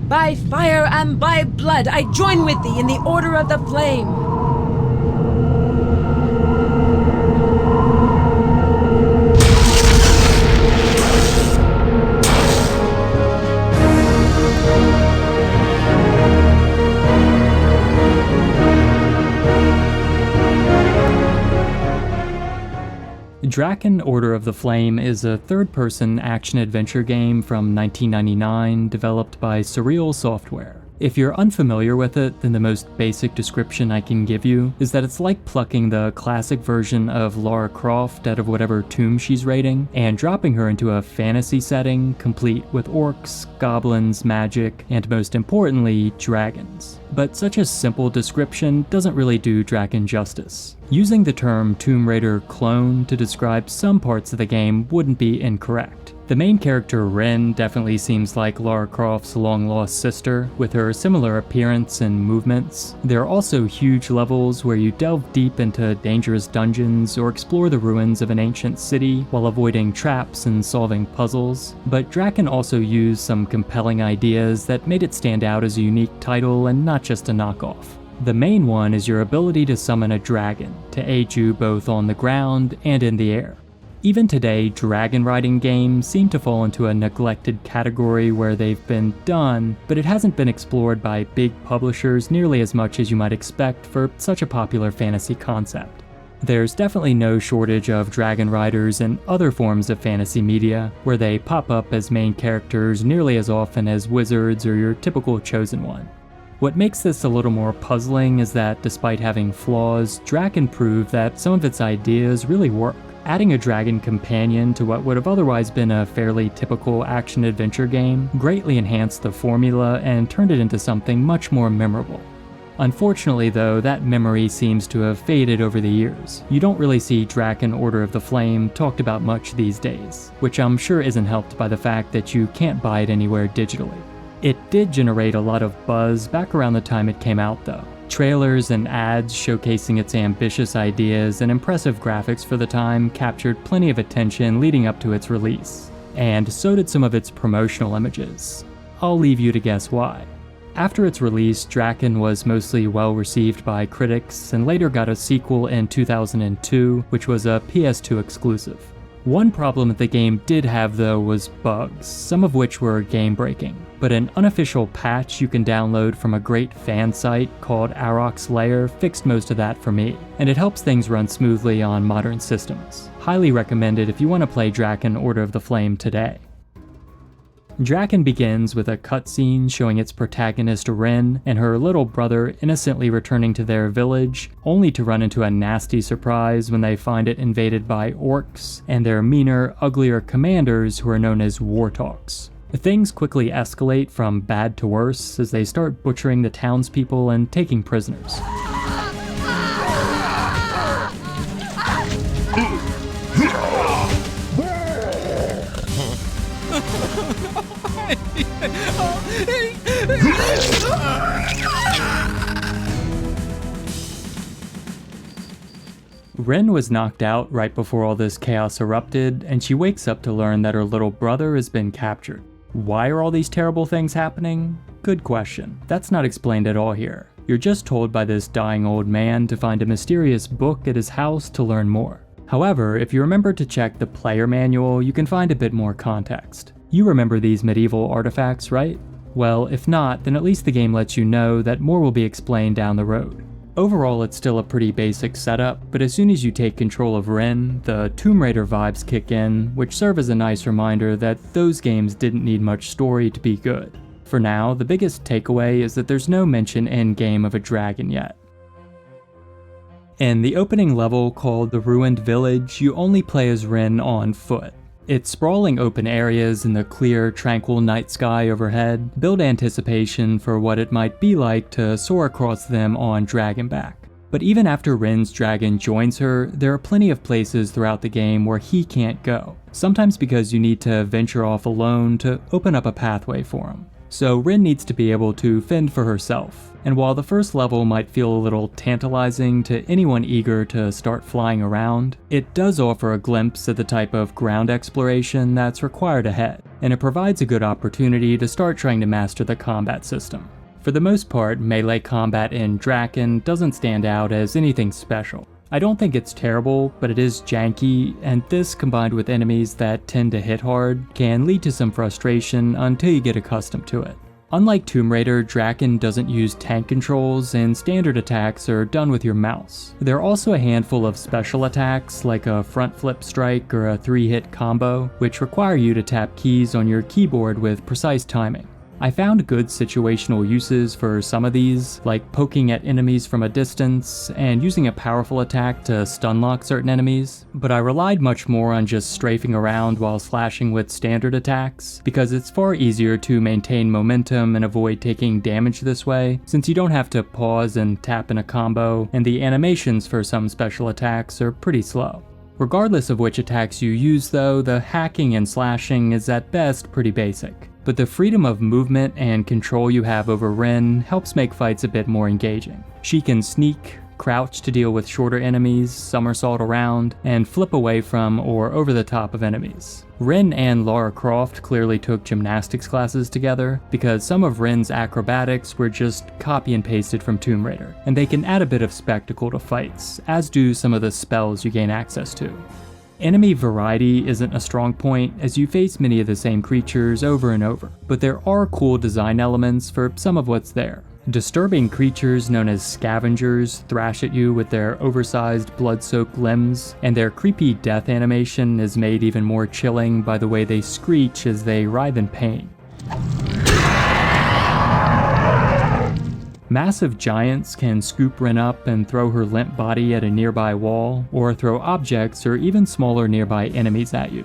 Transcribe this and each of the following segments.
By fire and by blood, I join with thee in the order of the flame. Drakan Order of the Flame is a third-person action-adventure game from 1999 developed by Surreal Software. If you're unfamiliar with it, then the most basic description I can give you is that it's like plucking the classic version of Lara Croft out of whatever tomb she's raiding and dropping her into a fantasy setting complete with orcs, goblins, magic, and most importantly, dragons. But such a simple description doesn't really do Drakan justice. Using the term Tomb Raider clone to describe some parts of the game wouldn't be incorrect. The main character Rynn definitely seems like Lara Croft's long-lost sister, with her similar appearance and movements. There are also huge levels where you delve deep into dangerous dungeons or explore the ruins of an ancient city while avoiding traps and solving puzzles. But Drakan also used some compelling ideas that made it stand out as a unique title and not just a knockoff. The main one is your ability to summon a dragon to aid you both on the ground and in the air. Even today, dragon riding games seem to fall into a neglected category where they've been done, but it hasn't been explored by big publishers nearly as much as you might expect for such a popular fantasy concept. There's definitely no shortage of dragon riders in other forms of fantasy media, where they pop up as main characters nearly as often as wizards or your typical chosen one. What makes this a little more puzzling is that despite having flaws, Drakan proved that some of its ideas really work. Adding a dragon companion to what would have otherwise been a fairly typical action-adventure game greatly enhanced the formula and turned it into something much more memorable. Unfortunately though, that memory seems to have faded over the years. You don't really see Drakan Order of the Flame talked about much these days, which I'm sure isn't helped by the fact that you can't buy it anywhere digitally. It did generate a lot of buzz back around the time it came out though. Trailers and ads showcasing its ambitious ideas and impressive graphics for the time captured plenty of attention leading up to its release. And so did some of its promotional images. I'll leave you to guess why. After its release, Drakan was mostly well received by critics and later got a sequel in 2002, which was a PS2 exclusive. One problem that the game did have though was bugs, some of which were game-breaking. But an unofficial patch you can download from a great fan site called Auroch's Lair fixed most of that for me, and it helps things run smoothly on modern systems. Highly recommended if you want to play Drakan Order of the Flame today. Drakan begins with a cutscene showing its protagonist Rynn and her little brother innocently returning to their village, only to run into a nasty surprise when they find it invaded by orcs and their meaner, uglier commanders who are known as wartalks. Things quickly escalate from bad to worse as they start butchering the townspeople and taking prisoners. Rynn was knocked out right before all this chaos erupted, and she wakes up to learn that her little brother has been captured. Why are all these terrible things happening? Good question. That's not explained at all here. You're just told by this dying old man to find a mysterious book at his house to learn more. However, if you remember to check the player manual, you can find a bit more context. You remember these medieval artifacts, right? Well, if not, then at least the game lets you know that more will be explained down the road. Overall, it's still a pretty basic setup, but as soon as you take control of Rynn, the Tomb Raider vibes kick in, which serve as a nice reminder that those games didn't need much story to be good. For now, the biggest takeaway is that there's no mention in-game of a dragon yet. In the opening level called The Ruined Village, you only play as Rynn on foot. Its sprawling open areas and the clear, tranquil night sky overhead build anticipation for what it might be like to soar across them on dragonback. But even after Rynn's dragon joins her, there are plenty of places throughout the game where he can't go, sometimes because you need to venture off alone to open up a pathway for him. so Rynn needs to be able to fend for herself. And while the first level might feel a little tantalizing to anyone eager to start flying around, it does offer a glimpse at the type of ground exploration that's required ahead, and it provides a good opportunity to start trying to master the combat system. For the most part, melee combat in Drakan doesn't stand out as anything special. I don't think it's terrible, but it is janky, and this combined with enemies that tend to hit hard can lead to some frustration until you get accustomed to it. Unlike Tomb Raider, Drakan doesn't use tank controls, and standard attacks are done with your mouse. There are also a handful of special attacks like a front flip strike or a 3-hit combo, which require you to tap keys on your keyboard with precise timing. I found good situational uses for some of these, like poking at enemies from a distance and using a powerful attack to stun lock certain enemies, but I relied much more on just strafing around while slashing with standard attacks, because it's far easier to maintain momentum and avoid taking damage this way, since you don't have to pause and tap in a combo, and the animations for some special attacks are pretty slow. Regardless of which attacks you use though, the hacking and slashing is at best pretty basic. But the freedom of movement and control you have over Rynn helps make fights a bit more engaging. She can sneak, crouch to deal with shorter enemies, somersault around, and flip away from or over the top of enemies. Rynn and Lara Croft clearly took gymnastics classes together, because some of Rynn's acrobatics were just copy and pasted from Tomb Raider, and they can add a bit of spectacle to fights, as do some of the spells you gain access to. Enemy variety isn't a strong point, as you face many of the same creatures over and over, but there are cool design elements for some of what's there. Disturbing creatures known as scavengers thrash at you with their oversized blood-soaked limbs, and their creepy death animation is made even more chilling by the way they screech as they writhe in pain. Massive giants can scoop Rynn up and throw her limp body at a nearby wall, or throw objects or even smaller nearby enemies at you.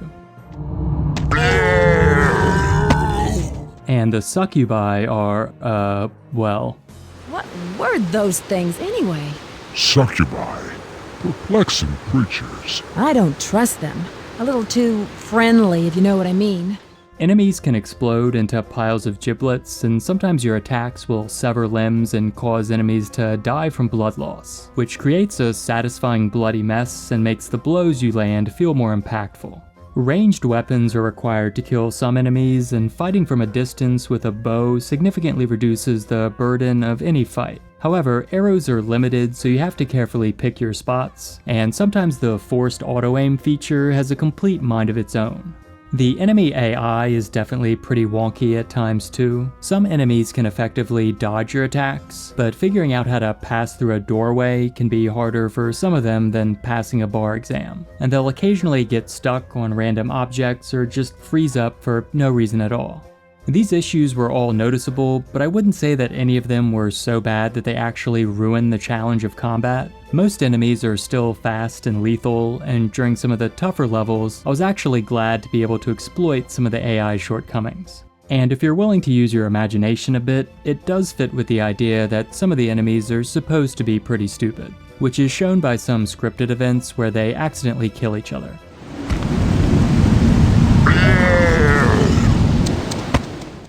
And the succubi are, well... What were those things anyway? Succubi. Perplexing creatures. I don't trust them. A little too friendly, if you know what I mean. Enemies can explode into piles of giblets, and sometimes your attacks will sever limbs and cause enemies to die from blood loss, which creates a satisfying bloody mess and makes the blows you land feel more impactful. Ranged weapons are required to kill some enemies, and fighting from a distance with a bow significantly reduces the burden of any fight. However, arrows are limited, so you have to carefully pick your spots, and sometimes the forced auto-aim feature has a complete mind of its own. The enemy AI is definitely pretty wonky at times too. Some enemies can effectively dodge your attacks, but figuring out how to pass through a doorway can be harder for some of them than passing a bar exam, and they'll occasionally get stuck on random objects or just freeze up for no reason at all. These issues were all noticeable, but I wouldn't say that any of them were so bad that they actually ruin the challenge of combat. Most enemies are still fast and lethal, and during some of the tougher levels, I was actually glad to be able to exploit some of the AI's shortcomings. And if you're willing to use your imagination a bit, it does fit with the idea that some of the enemies are supposed to be pretty stupid, which is shown by some scripted events where they accidentally kill each other.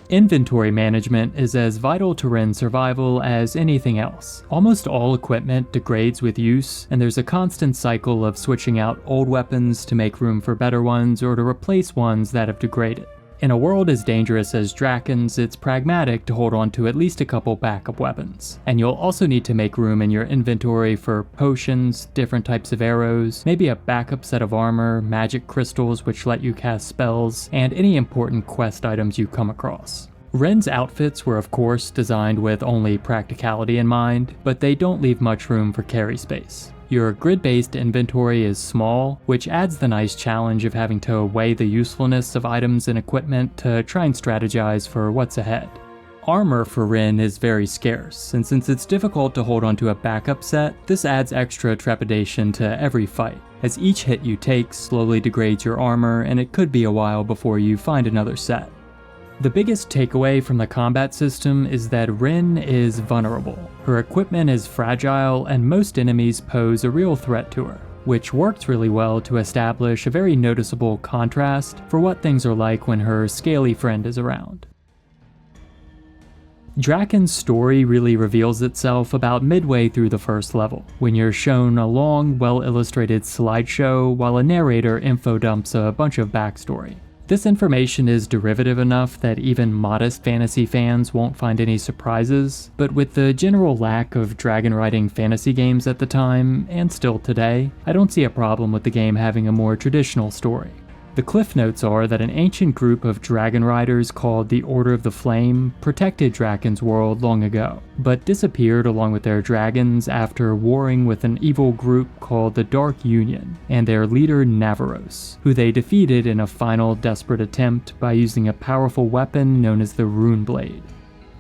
Inventory management is as vital to Rynn's survival as anything else. Almost all equipment degrades with use, and there's a constant cycle of switching out old weapons to make room for better ones or to replace ones that have degraded. In a world as dangerous as Drakan's, it's pragmatic to hold on to at least a couple backup weapons. And you'll also need to make room in your inventory for potions, different types of arrows, maybe a backup set of armor, magic crystals which let you cast spells, and any important quest items you come across. Rynn's outfits were of course designed with only practicality in mind, but they don't leave much room for carry space. Your grid-based inventory is small, which adds the nice challenge of having to weigh the usefulness of items and equipment to try and strategize for what's ahead. Armor for Rynn is very scarce, and since it's difficult to hold onto a backup set, this adds extra trepidation to every fight, as each hit you take slowly degrades your armor, and it could be a while before you find another set. The biggest takeaway from the combat system is that Rynn is vulnerable. Her equipment is fragile, and most enemies pose a real threat to her, which worked really well to establish a very noticeable contrast for what things are like when her scaly friend is around. Drakan's story really reveals itself about midway through the first level, when you're shown a long, well-illustrated slideshow while a narrator infodumps a bunch of backstory. This information is derivative enough that even modest fantasy fans won't find any surprises, but with the general lack of dragon riding fantasy games at the time, and still today, I don't see a problem with the game having a more traditional story. The cliff notes are that an ancient group of dragon riders called the Order of the Flame protected Drakan's world long ago, but disappeared along with their dragons after warring with an evil group called the Dark Union and their leader Navaros, who they defeated in a final desperate attempt by using a powerful weapon known as the Rune Blade.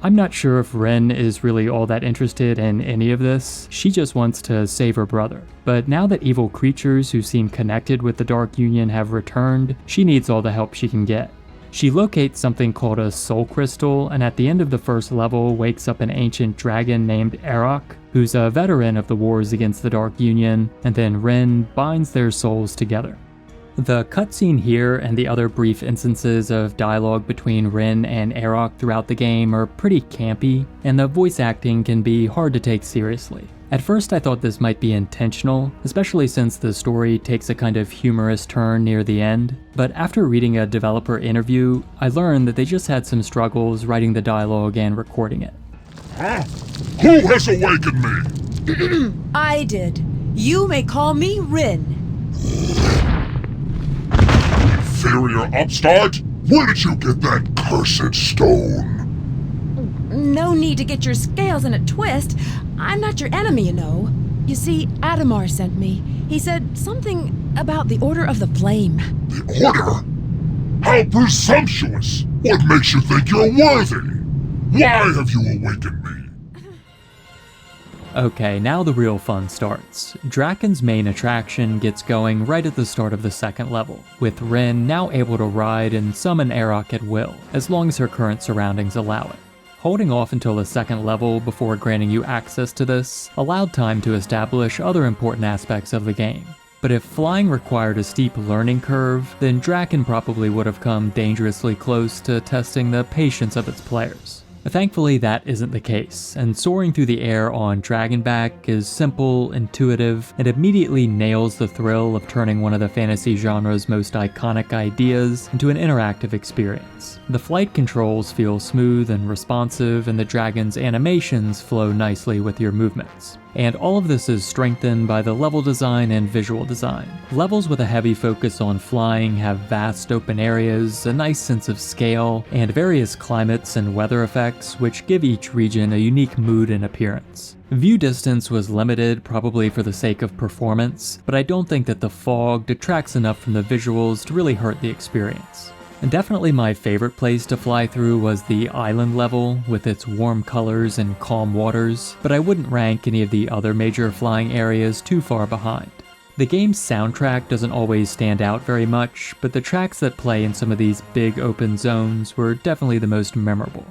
I'm not sure if Rynn is really all that interested in any of this, she just wants to save her brother. But now that evil creatures who seem connected with the Dark Union have returned, she needs all the help she can get. She locates something called a soul crystal, and at the end of the first level wakes up an ancient dragon named Arok, who's a veteran of the wars against the Dark Union, and then Rynn binds their souls together. The cutscene here and the other brief instances of dialogue between Rynn and Arok throughout the game are pretty campy, and the voice acting can be hard to take seriously. At first I thought this might be intentional, especially since the story takes a kind of humorous turn near the end, but after reading a developer interview, I learned that they just had some struggles writing the dialogue and recording it. Huh? Who has awakened me? I did. You may call me Rynn. Inferior upstart? Where did you get that cursed stone? No need to get your scales in a twist. I'm not your enemy, you know. You see, Adamar sent me. He said something about the Order of the Flame. The Order? How presumptuous! What makes you think you're worthy? Why have you awakened me? Okay, now the real fun starts. Drakan's main attraction gets going right at the start of the second level, with Rynn now able to ride and summon Arok at will, as long as her current surroundings allow it. Holding off until the second level before granting you access to this allowed time to establish other important aspects of the game. But if flying required a steep learning curve, then Drakan probably would have come dangerously close to testing the patience of its players. Thankfully, that isn't the case, and soaring through the air on Dragonback is simple, intuitive, and immediately nails the thrill of turning one of the fantasy genre's most iconic ideas into an interactive experience. The flight controls feel smooth and responsive, and the dragon's animations flow nicely with your movements. And all of this is strengthened by the level design and visual design. Levels with a heavy focus on flying have vast open areas, a nice sense of scale, and various climates and weather effects which give each region a unique mood and appearance. View distance was limited probably for the sake of performance, but I don't think that the fog detracts enough from the visuals to really hurt the experience. And definitely my favorite place to fly through was the island level, with its warm colors and calm waters, but I wouldn't rank any of the other major flying areas too far behind. The game's soundtrack doesn't always stand out very much, but the tracks that play in some of these big open zones were definitely the most memorable.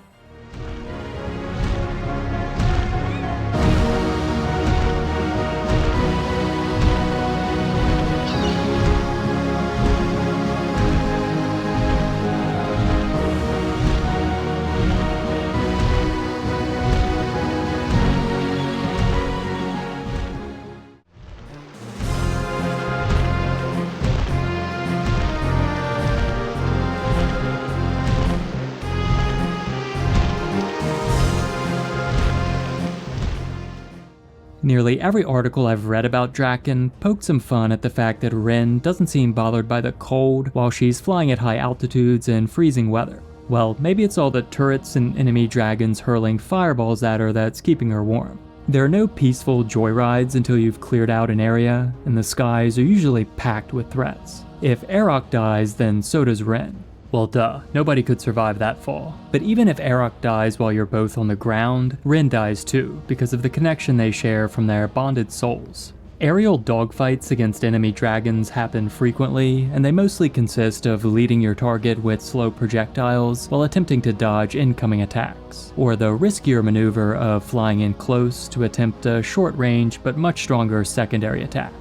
Nearly every article I've read about Drakan poked some fun at the fact that Rynn doesn't seem bothered by the cold while she's flying at high altitudes and freezing weather. Well, maybe it's all the turrets and enemy dragons hurling fireballs at her that's keeping her warm. There are no peaceful joyrides until you've cleared out an area, and the skies are usually packed with threats. If Arok dies, then so does Rynn. Well duh, nobody could survive that fall. But even if Arok dies while you're both on the ground, Rynn dies too, because of the connection they share from their bonded souls. Aerial dogfights against enemy dragons happen frequently, and they mostly consist of leading your target with slow projectiles while attempting to dodge incoming attacks, or the riskier maneuver of flying in close to attempt a short-range but much stronger secondary attack.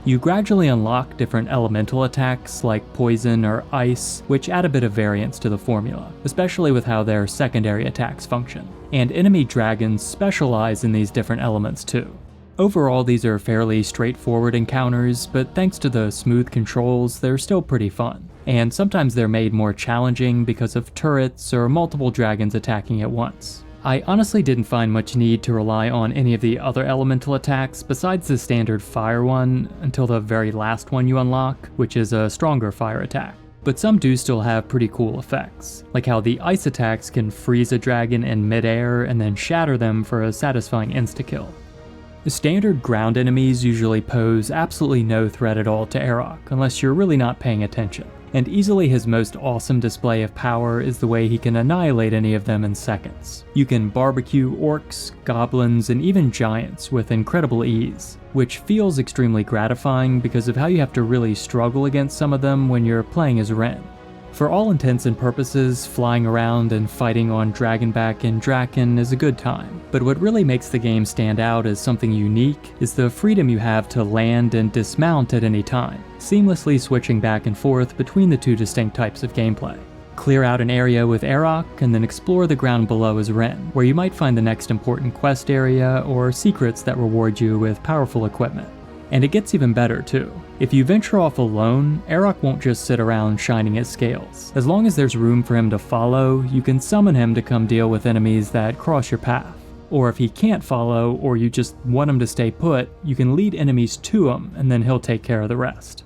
You gradually unlock different elemental attacks like poison or ice, which add a bit of variance to the formula, especially with how their secondary attacks function. And enemy dragons specialize in these different elements too. Overall, these are fairly straightforward encounters, but thanks to the smooth controls, they're still pretty fun. And sometimes they're made more challenging because of turrets or multiple dragons attacking at once. I honestly didn't find much need to rely on any of the other elemental attacks besides the standard fire one until the very last one you unlock, which is a stronger fire attack. But some do still have pretty cool effects, like how the ice attacks can freeze a dragon in midair and then shatter them for a satisfying insta-kill. The standard ground enemies usually pose absolutely no threat at all to Arok unless you're really not paying attention. And easily his most awesome display of power is the way he can annihilate any of them in seconds. You can barbecue orcs, goblins, and even giants with incredible ease, which feels extremely gratifying because of how you have to really struggle against some of them when you're playing as Rynn. For all intents and purposes, flying around and fighting on Dragonback and Drakan is a good time, but what really makes the game stand out as something unique is the freedom you have to land and dismount at any time, seamlessly switching back and forth between the two distinct types of gameplay. Clear out an area with Arok, and then explore the ground below as Rynn, where you might find the next important quest area or secrets that reward you with powerful equipment. And it gets even better too. If you venture off alone, Arok won't just sit around shining his scales. As long as there's room for him to follow, you can summon him to come deal with enemies that cross your path. Or if he can't follow, or you just want him to stay put, you can lead enemies to him and then he'll take care of the rest.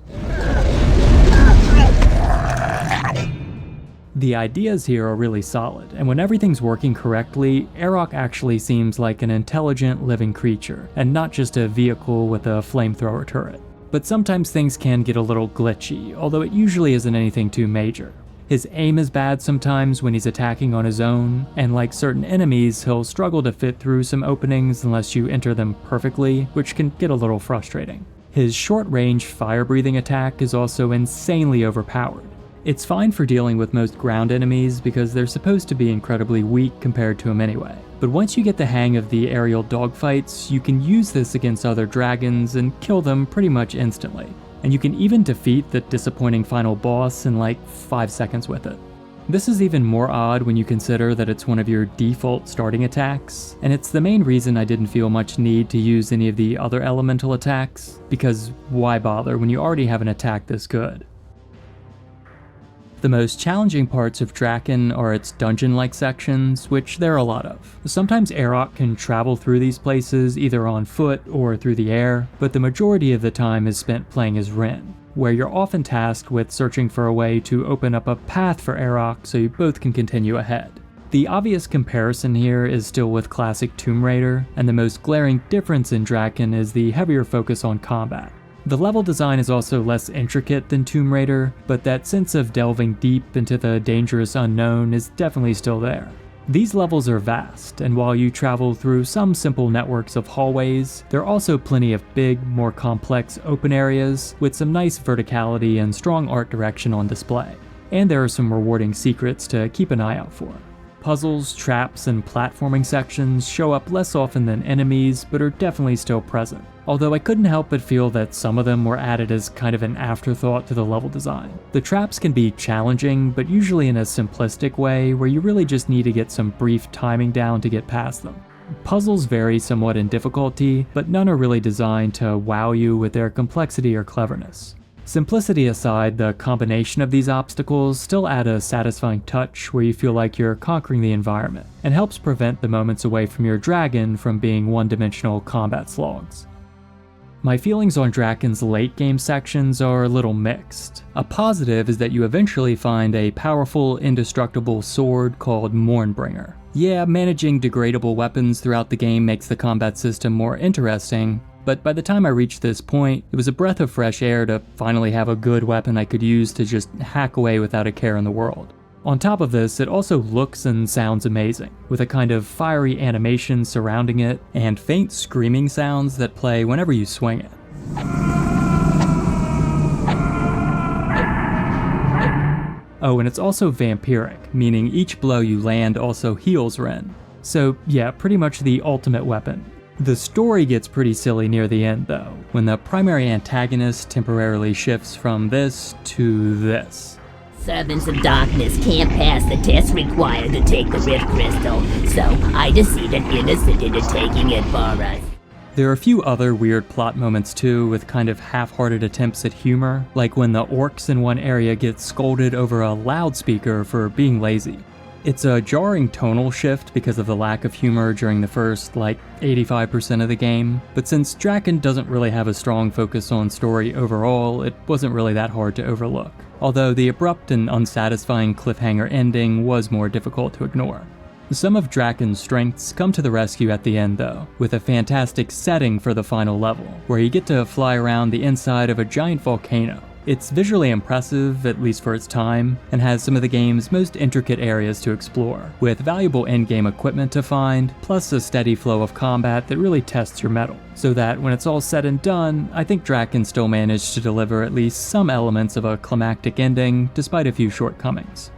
The ideas here are really solid, and when everything's working correctly, Arok actually seems like an intelligent living creature, and not just a vehicle with a flamethrower turret. But sometimes things can get a little glitchy, although it usually isn't anything too major. His aim is bad sometimes when he's attacking on his own, and like certain enemies, he'll struggle to fit through some openings unless you enter them perfectly, which can get a little frustrating. His short-range fire-breathing attack is also insanely overpowered. It's fine for dealing with most ground enemies because they're supposed to be incredibly weak compared to him anyway. But once you get the hang of the aerial dogfights, you can use this against other dragons and kill them pretty much instantly. And you can even defeat the disappointing final boss in like 5 seconds with it. This is even more odd when you consider that it's one of your default starting attacks, and it's the main reason I didn't feel much need to use any of the other elemental attacks, because why bother when you already have an attack this good? The most challenging parts of Drakan are its dungeon-like sections, which there are a lot of. Sometimes Arok can travel through these places either on foot or through the air, but the majority of the time is spent playing as Rynn, where you're often tasked with searching for a way to open up a path for Arok so you both can continue ahead. The obvious comparison here is still with classic Tomb Raider, and the most glaring difference in Drakan is the heavier focus on combat. The level design is also less intricate than Tomb Raider, but that sense of delving deep into the dangerous unknown is definitely still there. These levels are vast, and while you travel through some simple networks of hallways, there are also plenty of big, more complex open areas with some nice verticality and strong art direction on display. And there are some rewarding secrets to keep an eye out for. Puzzles, traps, and platforming sections show up less often than enemies, but are definitely still present. Although I couldn't help but feel that some of them were added as kind of an afterthought to the level design. The traps can be challenging, but usually in a simplistic way where you really just need to get some brief timing down to get past them. Puzzles vary somewhat in difficulty, but none are really designed to wow you with their complexity or cleverness. Simplicity aside, the combination of these obstacles still add a satisfying touch where you feel like you're conquering the environment, and helps prevent the moments away from your dragon from being one-dimensional combat slogs. My feelings on Drakan's late game sections are a little mixed. A positive is that you eventually find a powerful, indestructible sword called Mournbringer. Yeah, managing degradable weapons throughout the game makes the combat system more interesting, but by the time I reached this point, it was a breath of fresh air to finally have a good weapon I could use to just hack away without a care in the world. On top of this, it also looks and sounds amazing, with a kind of fiery animation surrounding it, and faint screaming sounds that play whenever you swing it. Oh, and it's also vampiric, meaning each blow you land also heals Rynn. So yeah, pretty much the ultimate weapon. The story gets pretty silly near the end though, when the primary antagonist temporarily shifts from this to this. Servants of Darkness can't pass the test required to take the Rift Crystal, so I deceived an innocent into taking it for us. There are a few other weird plot moments too, with kind of half-hearted attempts at humor, like when the orcs in one area get scolded over a loudspeaker for being lazy. It's a jarring tonal shift because of the lack of humor during the first, 85% of the game, but since Drakan doesn't really have a strong focus on story overall, it wasn't really that hard to overlook. Although the abrupt and unsatisfying cliffhanger ending was more difficult to ignore. Some of Drakan's strengths come to the rescue at the end though, with a fantastic setting for the final level, where you get to fly around the inside of a giant volcano. It's visually impressive, at least for its time, and has some of the game's most intricate areas to explore, with valuable in-game equipment to find, plus a steady flow of combat that really tests your mettle. So that when it's all said and done, I think Drakan still managed to deliver at least some elements of a climactic ending, despite a few shortcomings.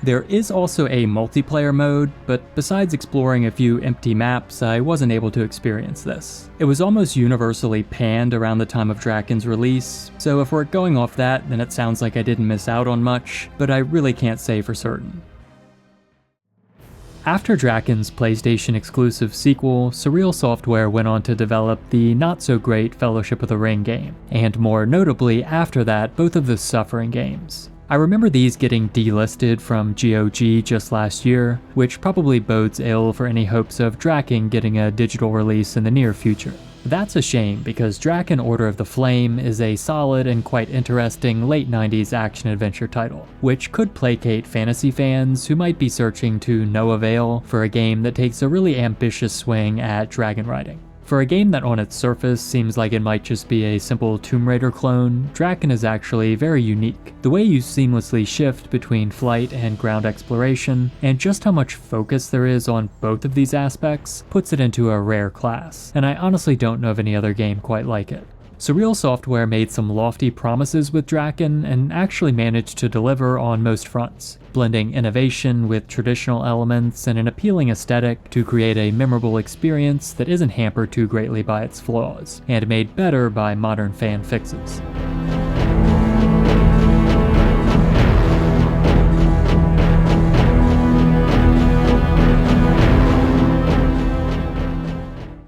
There is also a multiplayer mode, but besides exploring a few empty maps, I wasn't able to experience this. It was almost universally panned around the time of Drakan's release, so if we're going off that, then it sounds like I didn't miss out on much, but I really can't say for certain. After Drakan's PlayStation exclusive sequel, Surreal Software went on to develop the not-so-great Fellowship of the Ring game, and more notably after that, both of the Suffering games. I remember these getting delisted from GOG just last year, which probably bodes ill for any hopes of Drakan getting a digital release in the near future. That's a shame because Drakan Order of the Flame is a solid and quite interesting late 90s action-adventure title, which could placate fantasy fans who might be searching to no avail for a game that takes a really ambitious swing at dragon riding. For a game that on its surface seems like it might just be a simple Tomb Raider clone, Drakan is actually very unique. The way you seamlessly shift between flight and ground exploration, and just how much focus there is on both of these aspects, puts it into a rare class, and I honestly don't know of any other game quite like it. Surreal Software made some lofty promises with Drakan and actually managed to deliver on most fronts, blending innovation with traditional elements and an appealing aesthetic to create a memorable experience that isn't hampered too greatly by its flaws, and made better by modern fan fixes.